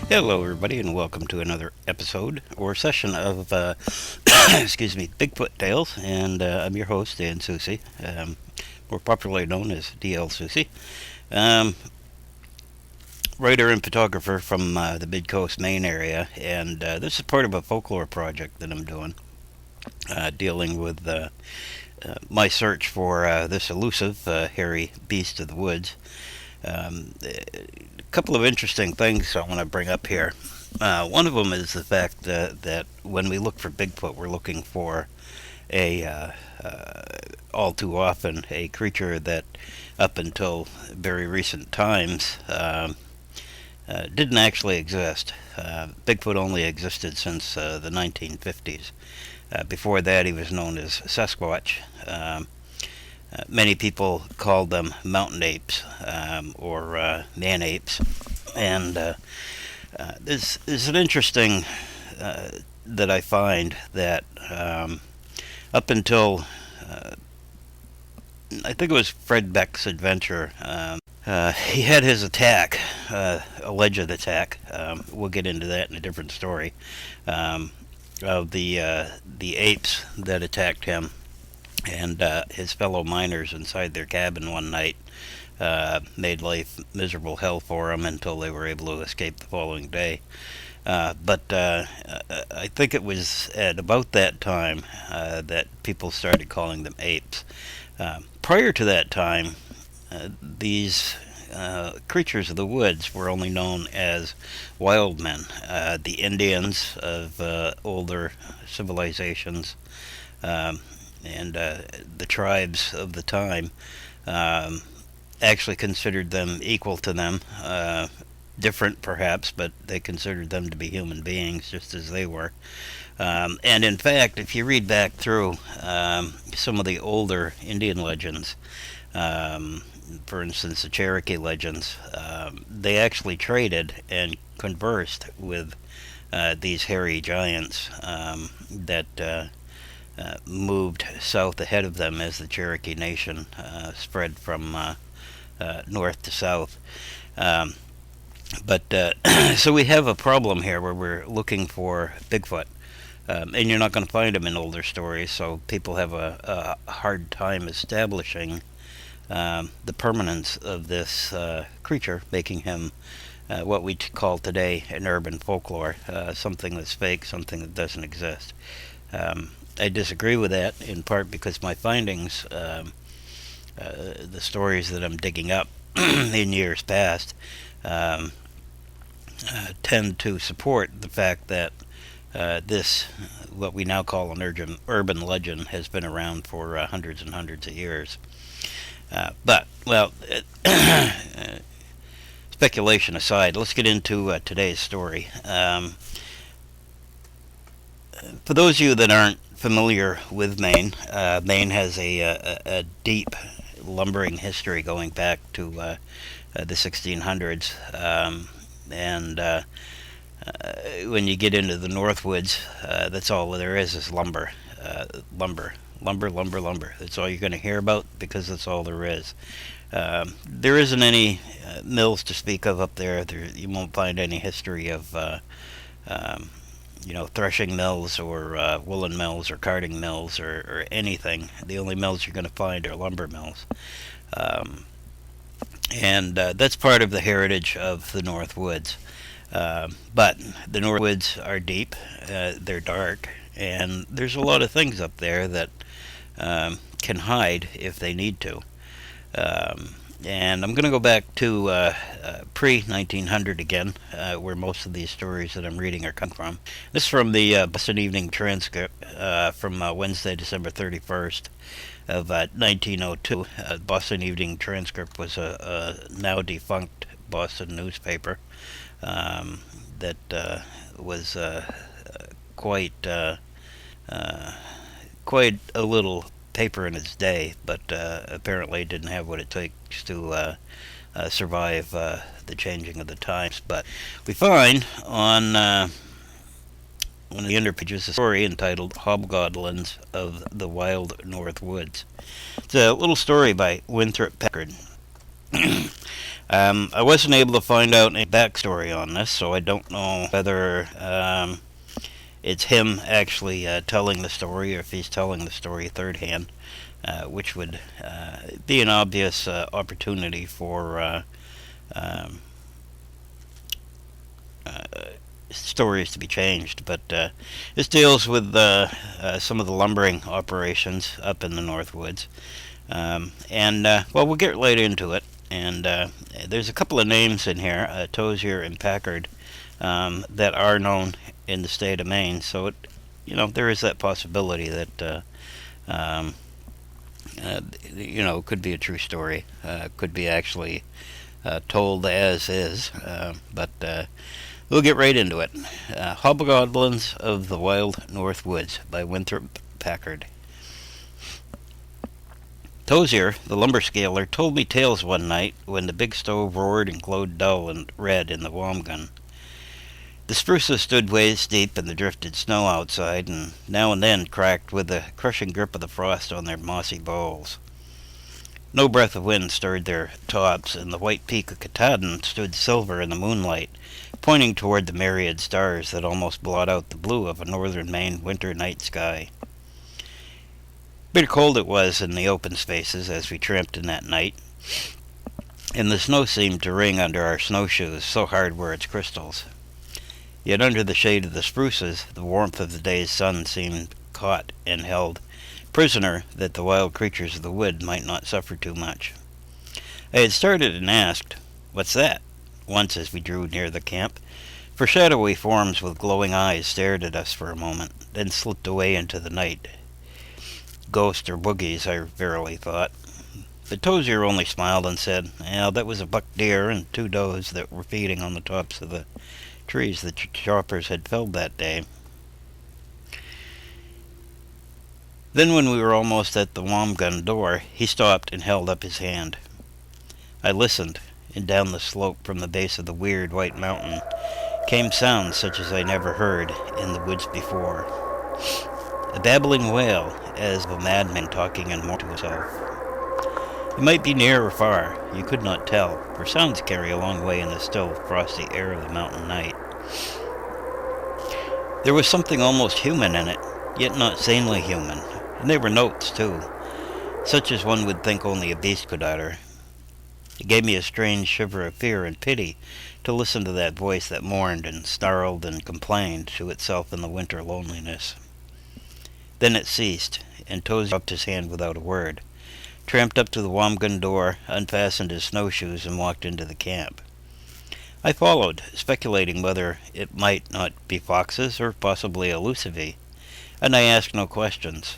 Hello, everybody, and welcome to another episode or session of, excuse me, Bigfoot Tales. And I'm your host, D.L.Soucy, more popularly known as D.L.Soucy, um, writer and photographer from the Mid Coast, Maine area. And this is part of a folklore project that I'm doing, dealing with my search for this elusive, hairy beast of the woods. A couple of interesting things I want to bring up here. One of them is the fact that when we look for Bigfoot, we're looking for all too often, a creature that up until very recent times didn't actually exist. Bigfoot only existed since the 1950s. Before that, he was known as Sasquatch. Many people called them mountain apes or man apes. And there's an interesting that I find that up until I think it was Fred Beck's adventure, he had his attack, alleged attack. We'll get into that in a different story. Of the apes that attacked him and his fellow miners inside their cabin one night. Made life miserable hell for them until they were able to escape the following day. But I think it was at about that time that people started calling them apes. Prior to that time, these creatures of the woods were only known as wild men. The Indians of older civilizations and the tribes of the time actually considered them equal to them, different perhaps, but they considered them to be human beings just as they were. And in fact, if you read back through some of the older Indian legends, for instance, the Cherokee legends, they actually traded and conversed with these hairy giants that moved south ahead of them as the Cherokee Nation spread from north to south. But so we have a problem here where we're looking for Bigfoot. And you're not going to find him in older stories, so people have a hard time establishing the permanence of this creature, making him what we call today an urban folklore, something that's fake, something that doesn't exist. I disagree with that in part because my findings, the stories that I'm digging up in years past, tend to support the fact that this, what we now call an urban legend, has been around for hundreds and hundreds of years. But, well, speculation aside, let's get into today's story. For those of you that aren't familiar with Maine, Maine has a deep lumbering history going back to the 1600s. And when you get into the Northwoods, that's all there is lumber. Lumber. That's all you're going to hear about because that's all there is. There isn't any mills to speak of up there. You won't find any history of threshing mills or woolen mills or carding mills or anything. The only mills you're going to find are lumber mills. And that's part of the heritage of the North Woods. But the North Woods are deep, they're dark, and there's a lot of things up there that can hide if they need to. And I'm going to go back to pre-1900 again, where most of these stories that I'm reading are coming from. This is from the Boston Evening Transcript from Wednesday, December 31st of 1902. Boston Evening Transcript was a now defunct Boston newspaper that was quite a little paper in its day, but apparently didn't have what it takes to survive the changing of the times. But we find on one of the underpages a story entitled Hobgoblins of the Wild North Woods. It's a little story by Winthrop Packard. I wasn't able to find out any backstory on this, so I don't know whether it's him actually telling the story or if he's telling the story third hand, which would be an obvious opportunity for um, uh, stories to be changed. But this deals with some of the lumbering operations up in the North Woods. Well, we'll get right into it. And there's a couple of names in here, Tozier and Packard, that are known in the state of Maine. So there is that possibility that um, could be a true story, could be actually told as is. But we'll get right into it. Hobgoblins of the Wild North Woods by Winthrop Packard. Tozier, the lumber scaler, told me tales one night when the big stove roared and glowed dull and red in the warm gun. The spruces stood waist deep in the drifted snow outside, and now and then cracked with the crushing grip of the frost on their mossy boles. No breath of wind stirred their tops, and the white peak of Katahdin stood silver in the moonlight, pointing toward the myriad stars that almost blot out the blue of a northern Maine winter night sky. Bitter cold it was in the open spaces as we tramped in that night, and the snow seemed to ring under our snowshoes, so hard were its crystals. Yet under the shade of the spruces, the warmth of the day's sun seemed caught and held prisoner, that the wild creatures of the wood might not suffer too much. I had started and asked, "What's that?" once as we drew near the camp, for shadowy forms with glowing eyes stared at us for a moment, then slipped away into the night. Ghosts or boogies, I verily thought. But Tozier only smiled and said, that was a buck deer and 2 does that were feeding on the tops of the trees the choppers had felled that day. Then when we were almost at the warm gun door, he stopped and held up his hand. I listened, and down the slope from the base of the weird white mountain came sounds such as I never heard in the woods before. A babbling wail, as of a madman talking and more to himself. It might be near or far, you could not tell, for sounds carry a long way in the still, frosty air of the mountain night. There was something almost human in it, yet not sanely human, and they were notes, too, such as one would think only a beast could utter. It gave me a strange shiver of fear and pity to listen to that voice that mourned and snarled and complained to itself in the winter loneliness. Then it ceased, and Tozier dropped his hand without a word, tramped up to the Wamgun door, unfastened his snowshoes, and walked into the camp. I followed, speculating whether it might not be foxes or possibly a lucivee, and I asked no questions.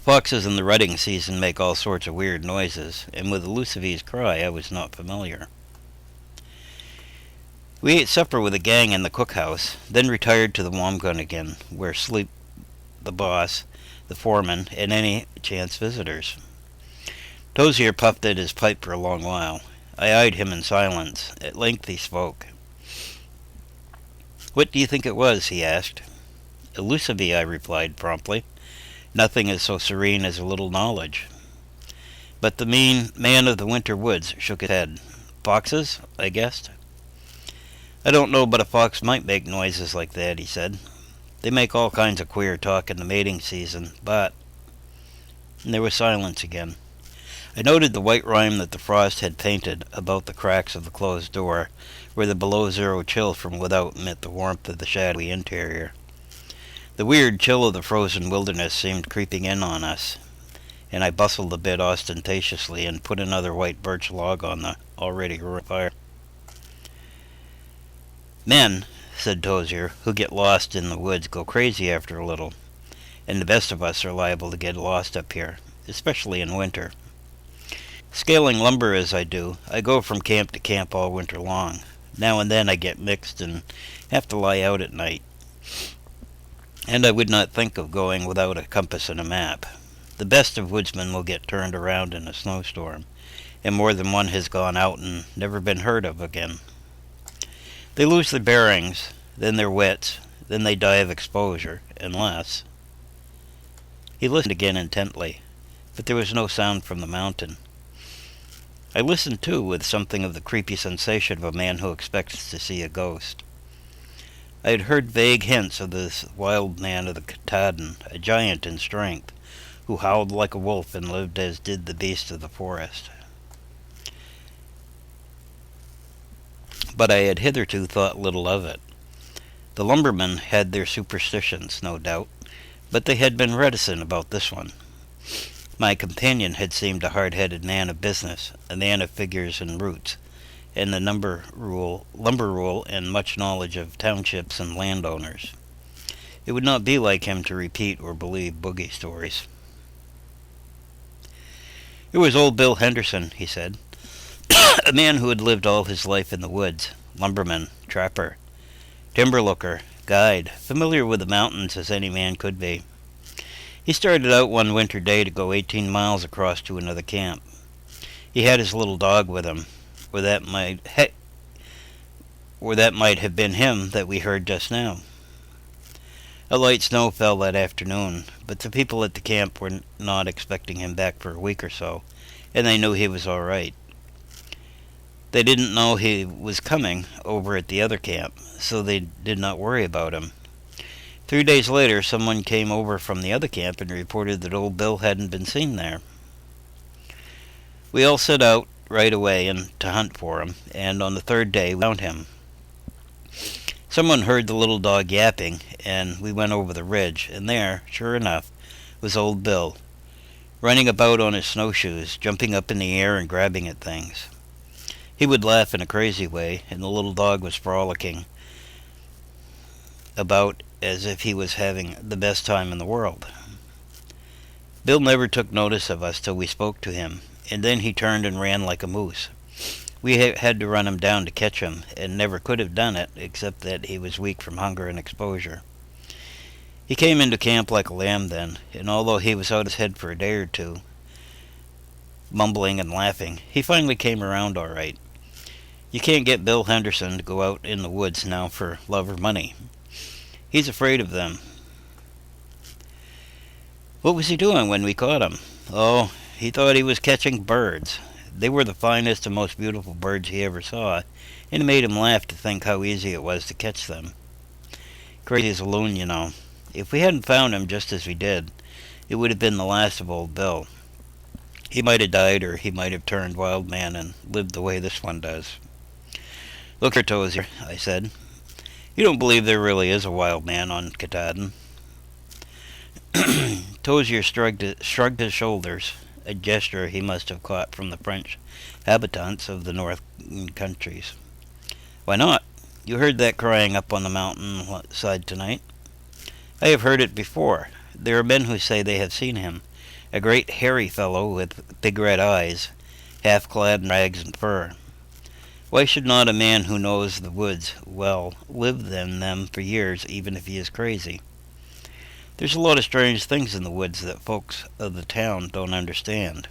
Foxes in the rutting season make all sorts of weird noises, and with the lucivee's cry I was not familiar. We ate supper with a gang in the cookhouse, then retired to the Wamgun again, where sleep the boss, the foreman, and any chance visitors. Tozier puffed at his pipe for a long while. I eyed him in silence. At length he spoke. "What do you think it was?" he asked. "A lucivee," I replied promptly. "Nothing is so serene as a little knowledge." But the mean man of the winter woods shook his head. "Foxes?" I guessed. "I don't know but a fox might make noises like that," he said. "They make all kinds of queer talk in the mating season, but—" And there was silence again. I noted the white rime that the frost had painted about the cracks of the closed door, where the below-zero chill from without met the warmth of the shadowy interior. The weird chill of the frozen wilderness seemed creeping in on us, and I bustled a bit ostentatiously and put another white birch log on the already roaring fire. "Men," said Tozier, "who get lost in the woods go crazy after a little, and the best of us are liable to get lost up here, especially in winter. Scaling lumber as I do, I go from camp to camp all winter long. Now and then I get mixed and have to lie out at night, and I would not think of going without a compass and a map. The best of woodsmen will get turned around in a snowstorm, and more than one has gone out and never been heard of again. They lose their bearings, then their wits, then they die of exposure, unless—" He listened again intently, but there was no sound from the mountain. I listened, too, with something of the creepy sensation of a man who expects to see a ghost. I had heard vague hints of this wild man of the Katahdin, a giant in strength, who howled like a wolf and lived as did the beasts of the forest. But I had hitherto thought little of it. The lumbermen had their superstitions, no doubt, but they had been reticent about this one. My companion had seemed a hard-headed man of business, a man of figures and roots, and the lumber rule, and much knowledge of townships and landowners. It would not be like him to repeat or believe boogie stories. It was old Bill Henderson, he said, a man who had lived all his life in the woods, lumberman, trapper, timber looker, guide, familiar with the mountains as any man could be. He started out one winter day to go 18 miles across to another camp. He had his little dog with him, or that might have been him that we heard just now. A light snow fell that afternoon, but the people at the camp were not expecting him back for a week or so, and they knew he was all right. They didn't know he was coming over at the other camp, so they did not worry about him. 3 days later, someone came over from the other camp and reported that old Bill hadn't been seen there. We all set out right away to hunt for him, and on the third day we found him. Someone heard the little dog yapping, and we went over the ridge, and there, sure enough, was old Bill, running about on his snowshoes, jumping up in the air and grabbing at things. He would laugh in a crazy way, and the little dog was frolicking about as if he was having the best time in the world. Bill never took notice of us till we spoke to him, and then he turned and ran like a moose. We had to run him down to catch him, and never could have done it, except that he was weak from hunger and exposure. He came into camp like a lamb then, and although he was out his head for a day or two, mumbling and laughing, he finally came around all right. You can't get Bill Henderson to go out in the woods now for love or money. He's afraid of them. What was he doing when we caught him? Oh, he thought he was catching birds. They were the finest and most beautiful birds he ever saw, and it made him laugh to think how easy it was to catch them. Crazy as a loon, you know. If we hadn't found him just as we did, it would have been the last of old Bill. He might have died, or he might have turned wild man and lived the way this one does. Look here, Tozier, I said. You don't believe there really is a wild man on Katahdin? Tozier shrugged his shoulders, a gesture he must have caught from the French habitants of the north countries. Why not? You heard that crying up on the mountain side tonight. I have heard it before. There are men who say they have seen him, a great hairy fellow with big red eyes, half clad in rags and fur. Why should not a man who knows the woods well live in them for years, even if he is crazy? There's a lot of strange things in the woods that folks of the town don't understand.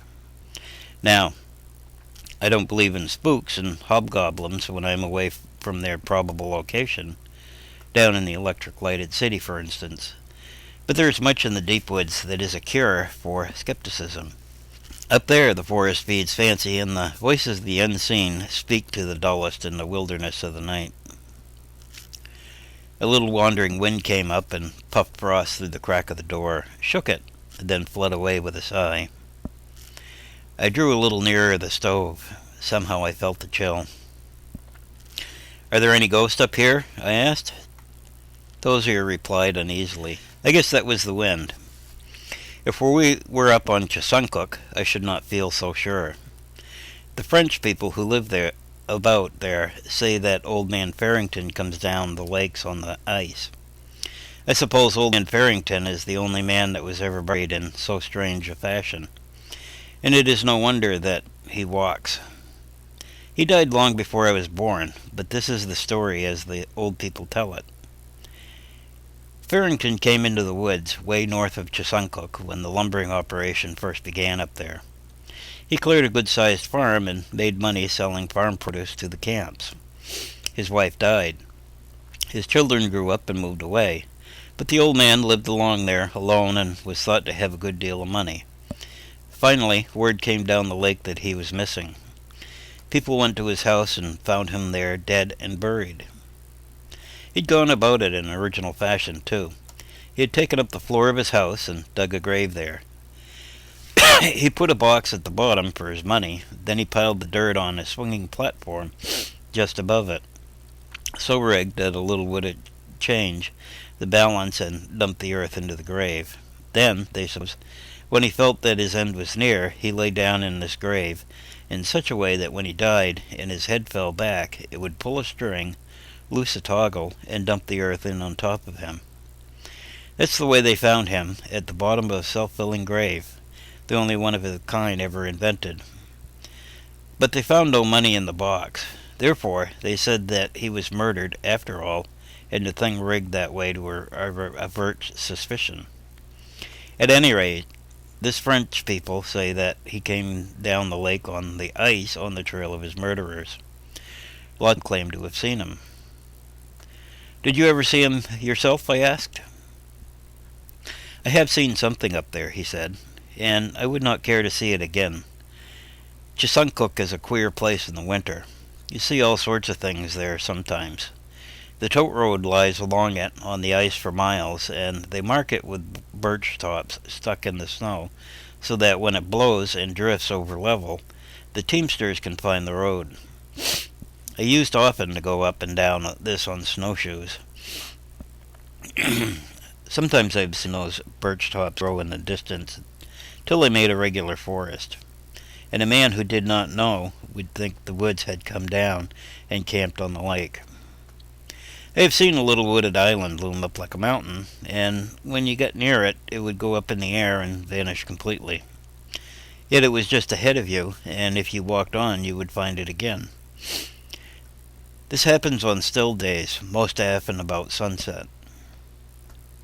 Now, I don't believe in spooks and hobgoblins when I'm away from their probable location, down in the electric-lighted city, for instance. But there is much in the deep woods that is a cure for skepticism. Up there the forest feeds fancy, and the voices of the unseen speak to the dullest in the wilderness of the night. A little wandering wind came up and puffed frost through the crack of the door, shook it, and then fled away with a sigh. I drew a little nearer the stove. Somehow I felt the chill. "Are there any ghosts up here?" I asked. Tozier replied uneasily. I guess that was the wind. If we were up on Chesuncook, I should not feel so sure. The French people who live about there say that old man Farrington comes down the lakes on the ice. I suppose old man Farrington is the only man that was ever buried in so strange a fashion, and it is no wonder that he walks. He died long before I was born, but this is the story as the old people tell it. Farrington came into the woods way north of Chesuncook when the lumbering operation first began up there. He cleared a good-sized farm and made money selling farm produce to the camps. His wife died. His children grew up and moved away, but the old man lived along there alone and was thought to have a good deal of money. Finally, word came down the lake that he was missing. People went to his house and found him there dead and buried. He'd gone about it in original fashion, too. He had taken up the floor of his house and dug a grave there. He put a box at the bottom for his money, then he piled the dirt on a swinging platform just above it, so rigged that a little would change the balance and dump the earth into the grave. Then, they suppose, when he felt that his end was near, he lay down in this grave in such a way that when he died and his head fell back, it would pull a string, loose a toggle, and dump the earth in on top of him. That's the way they found him, at the bottom of a self-filling grave, the only one of its kind ever invented. But they found no money in the box. Therefore, they said that he was murdered after all, and the thing rigged that way to avert suspicion. At any rate, this French people say that he came down the lake on the ice on the trail of his murderers. Lot claim to have seen him. Did you ever see him yourself? I asked. I have seen something up there, he said, and I would not care to see it again. Chesuncook is a queer place in the winter. You see all sorts of things there sometimes. The tote road lies along it on the ice for miles, and they mark it with birch tops stuck in the snow, so that when it blows and drifts over level, the teamsters can find the road. I used often to go up and down this on snowshoes. Sometimes I've seen those birch tops grow in the distance till they made a regular forest, and a man who did not know would think the woods had come down and camped on the lake. I have seen a little wooded island loom up like a mountain, and when you got near it, it would go up in the air and vanish completely. Yet it was just ahead of you, and if you walked on, you would find it again. This happens on still days, most often about sunset.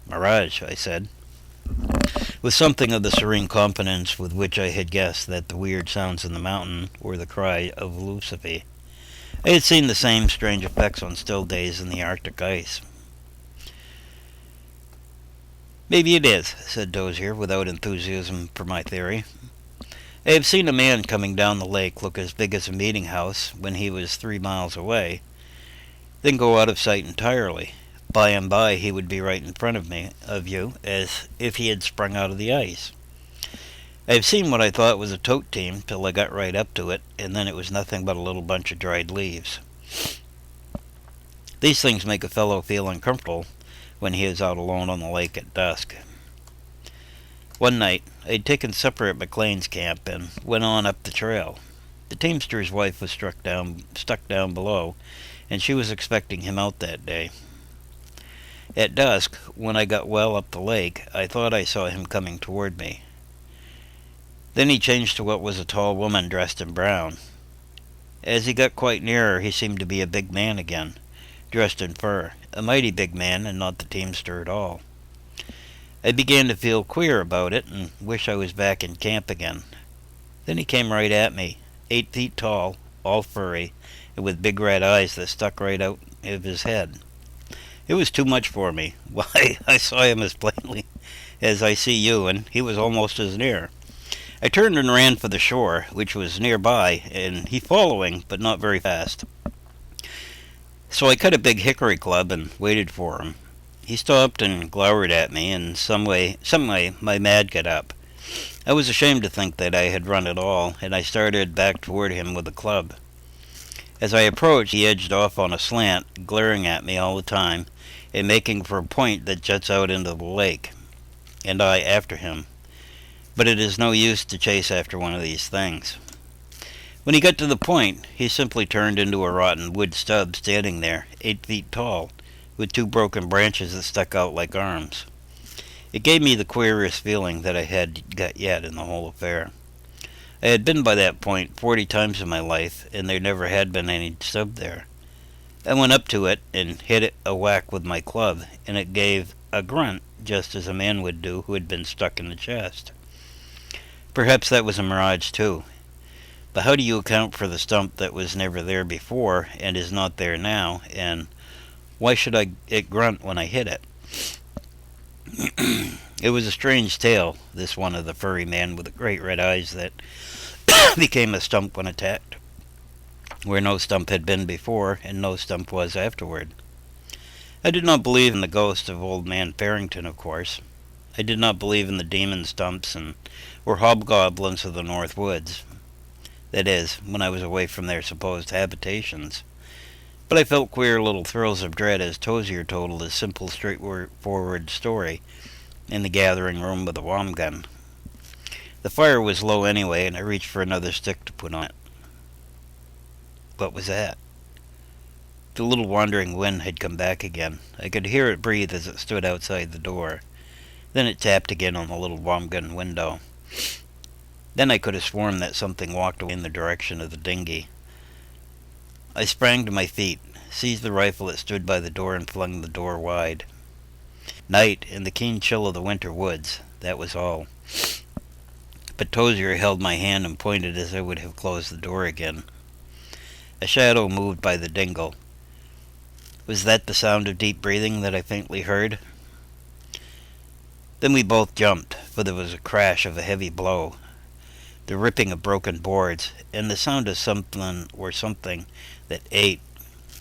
Mirage, I said, with something of the serene confidence with which I had guessed that the weird sounds in the mountain were the cry of D.L.Soucy. I had seen the same strange effects on still days in the Arctic ice. Maybe it is, said Dozier, without enthusiasm for my theory. I have seen a man coming down the lake look as big as a meeting house when he was 3 miles away, then go out of sight entirely. By and by he would be right in front of you, as if he had sprung out of the ice. I have seen what I thought was a tote team till I got right up to it, and then it was nothing but a little bunch of dried leaves. These things make a fellow feel uncomfortable when he is out alone on the lake at dusk. One night, I had taken supper at McLean's camp and went on up the trail. The teamster's wife was stuck down below, and she was expecting him out that day. At dusk, when I got well up the lake, I thought I saw him coming toward me. Then he changed to what was a tall woman dressed in brown. As he got quite nearer, he seemed to be a big man again, dressed in fur, a mighty big man and not the teamster at all. I began to feel queer about it and wish I was back in camp again. Then he came right at me, 8 feet tall, all furry, and with big red eyes that stuck right out of his head. It was too much for me. Why, I saw him as plainly as I see you, and he was almost as near. I turned and ran for the shore, which was nearby, and he following, but not very fast. So I cut a big hickory club and waited for him. He stopped and glowered at me, and some way my mad got up. I was ashamed to think that I had run at all, and I started back toward him with the club. As I approached, he edged off on a slant, glaring at me all the time, and making for a point that juts out into the lake, and I after him. But it is no use to chase after one of these things. When he got to the point, he simply turned into a rotten wood stub standing there, 8 feet tall, with 2 broken branches that stuck out like arms. It gave me the queerest feeling that I had got yet in the whole affair. I had been by that point 40 times in my life, and there never had been any stub there. I went up to it and hit it a whack with my club, and it gave a grunt just as a man would do who had been stuck in the chest. Perhaps that was a mirage too. But how do you account for the stump that was never there before and is not there now, and why should it grunt when I hit it? It was a strange tale, this one of the furry man with the great red eyes that became a stump when attacked. where no stump had been before and no stump was afterward. I did not believe in the ghost of old man Farrington, of course. I did not believe in the demon stumps or hobgoblins of the North Woods. That is, when I was away from their supposed habitations. But I felt queer little thrills of dread as Tozier told his simple, straightforward story in the gathering room with the wom gun. The fire was low anyway, and I reached for another stick to put on it. What was that? The little wandering wind had come back again. I could hear it breathe as it stood outside the door. Then it tapped again on the little wom gun window. Then I could have sworn that something walked away in the direction of the dinghy. I sprang to my feet, seized the rifle that stood by the door, and flung the door wide. Night and the keen chill of the winter woods, that was all. But Tozier held my hand and pointed as I would have closed the door again. A shadow moved by the dingle. Was that the sound of deep breathing that I faintly heard? Then we both jumped, for there was a crash of a heavy blow, the ripping of broken boards, and the sound of something that ate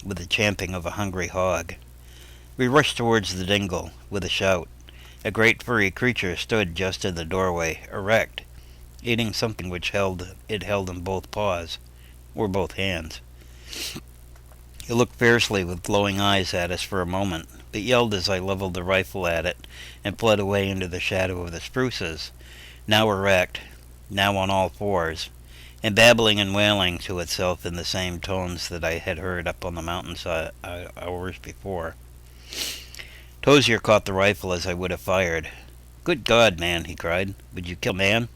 with the champing of a hungry hog. We rushed towards the dingle with a shout. A great furry creature stood just in the doorway, erect, eating something which it held in both paws, or both hands. It looked fiercely with glowing eyes at us for a moment, but yelled as I leveled the rifle at it and fled away into the shadow of the spruces, now erect, now on all fours, and babbling and wailing to itself in the same tones that I had heard up on the mountainside hours before. Tozier caught the rifle as I would have fired. "Good God, man," he cried. "Would you kill man?"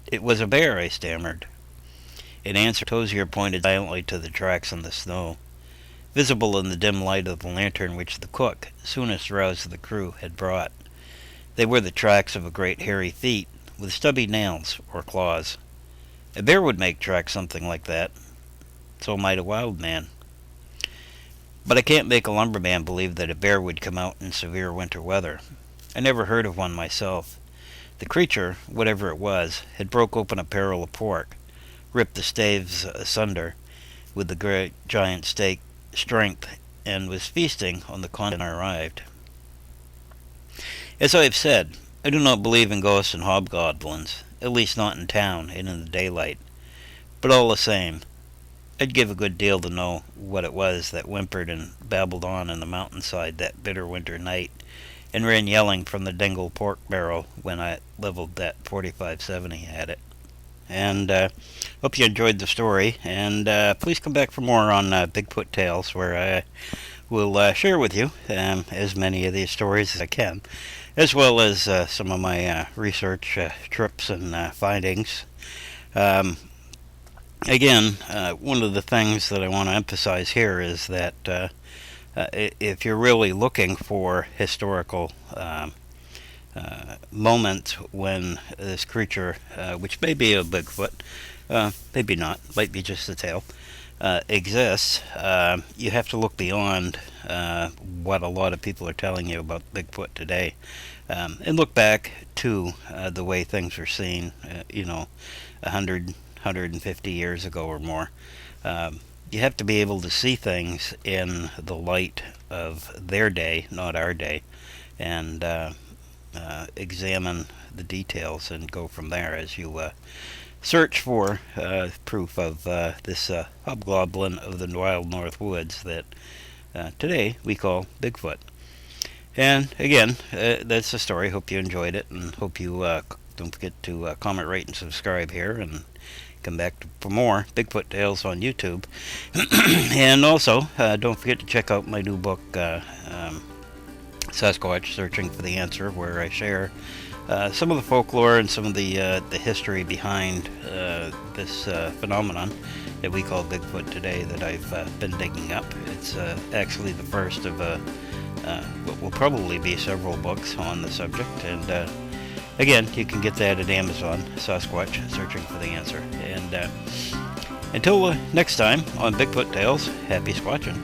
It was a bear," I stammered. In answer, Tozier pointed silently to the tracks in the snow, visible in the dim light of the lantern which the cook, soonest roused of the crew, had brought. They were the tracks of a great hairy feet, with stubby nails, or claws. A bear would make tracks something like that. So might a wild man. But I can't make a lumberman believe that a bear would come out in severe winter weather. I never heard of one myself. The creature, whatever it was, had broke open a barrel of pork, ripped the staves asunder with the great giant steak strength, and was feasting on the content I arrived. As I have said, I do not believe in ghosts and hobgoblins, at least not in town and in the daylight. But all the same, I'd give a good deal to know what it was that whimpered and babbled on in the mountainside that bitter winter night, and ran yelling from the dingle pork barrel when I leveled that 45-70 at it. And hope you enjoyed the story, and please come back for more on Bigfoot Tales, where I will share with you as many of these stories as I can, as well as some of my research trips and findings. Again, one of the things that I want to emphasize here is that if you're really looking for historical moments when this creature, which may be a Bigfoot, maybe not, might be just a tail, exists, you have to look beyond what a lot of people are telling you about Bigfoot today, and look back to the way things were seen, 150 years ago or more. You have to be able to see things in the light of their day, not our day, and examine the details and go from there as you search for proof of this hobgoblin of the wild north woods that today we call Bigfoot. And again, that's the story. Hope you enjoyed it, and hope you don't forget to comment, rate, and subscribe here, and come back for more Bigfoot Tales on YouTube. And also, don't forget to check out my new book, Sasquatch Searching for the Answer, where I share some of the folklore and some of the history behind this phenomenon that we call Bigfoot today that I've been digging up. It's actually the first of what will probably be several books on the subject, and again, you can get that at Amazon, Sasquatch Searching for the Answer. And until next time on Bigfoot Tales, happy squatching.